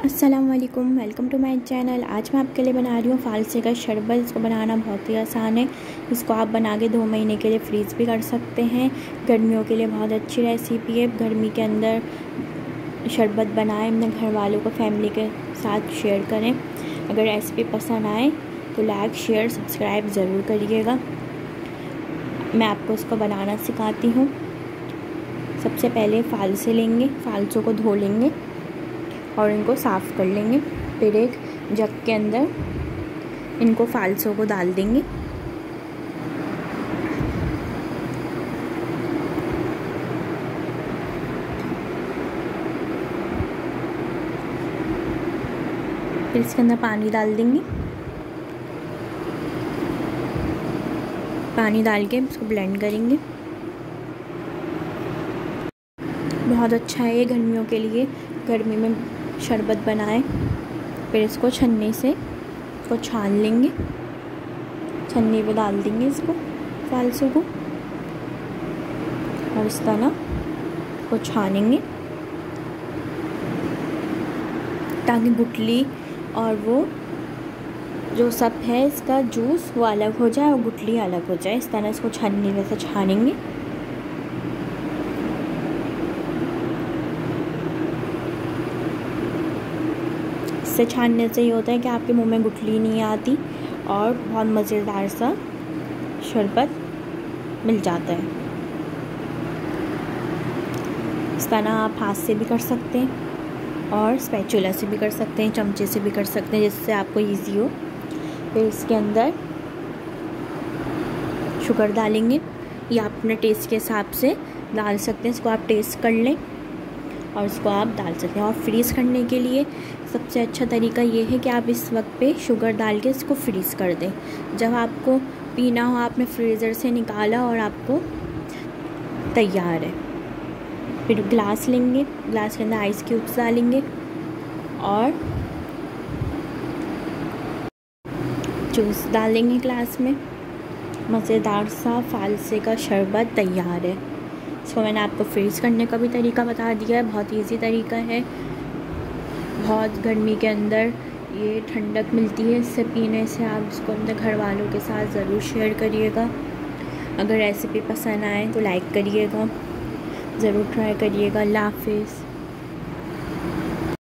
अस्सलाम वालेकुम, welcome to my channel. आज मैं आपके लिए बना रही हूँ फालसे का शरबत। इसको बनाना बहुत ही आसान है। इसको आप बना के 2 महीने के लिए फ्रीज़ भी कर सकते हैं। गर्मियों के लिए बहुत अच्छी रेसिपी है। गर्मी के अंदर शरबत बनाएं, अपने घर वालों को, फैमिली के साथ शेयर करें। अगर रेसिपी पसंद आए तो लाइक, शेयर, सब्सक्राइब ज़रूर करिएगा। मैं आपको इसको बनाना सिखाती हूँ। सबसे पहले फालसे लेंगे, फालसों को धो लेंगे और इनको साफ़ कर लेंगे। फिर एक जग के अंदर इनको फालसों को डाल देंगे। फिर इसके अंदर पानी डाल देंगे। पानी डाल के इसको ब्लेंड करेंगे। बहुत अच्छा है ये गर्मियों के लिए। गर्मी में शरबत बनाएं। फिर इसको छन्नी से इसको छान लेंगे। छन्नी पे डाल देंगे इसको, फालसों को, और इस तरह को छानेंगे ताकि गुठली और वो जो सब है इसका जूस वो अलग हो जाए और गुठली अलग हो जाए। इस तरह इसको छन्नी में से छानेंगे। इससे छानने से ये होता है कि आपके मुंह में गुठली नहीं आती और बहुत मज़ेदार सा शरबत मिल जाता है। इस तरह आप हाथ से भी कर सकते हैं और स्पैचुला से भी कर सकते हैं, चमचे से भी कर सकते हैं, जिससे आपको इजी हो। फिर इसके अंदर शुगर डालेंगे या आप अपने टेस्ट के हिसाब से डाल सकते हैं। इसको आप टेस्ट कर लें और इसको आप डाल सकते हैं। और फ्रीज़ करने के लिए सबसे अच्छा तरीका ये है कि आप इस वक्त पे शुगर डाल के इसको फ्रीज़ कर दें। जब आपको पीना हो, आपने फ्रीज़र से निकाला और आपको तैयार है। फिर ग्लास लेंगे, ग्लास के अंदर आइस क्यूब्स डालेंगे और जूस डालेंगे ग्लास में। मज़ेदार सा फालसे का शरबत तैयार है। इसको मैंने आपको फ्रीज़ करने का भी तरीका बता दिया है। बहुत इजी तरीका है। बहुत गर्मी के अंदर ये ठंडक मिलती है इससे पीने से। आप इसको अपने घर वालों के साथ ज़रूर शेयर करिएगा। अगर रेसिपी पसंद आए तो लाइक करिएगा, ज़रूर ट्राई करिएगा। अल्लाह हाफ़िज़।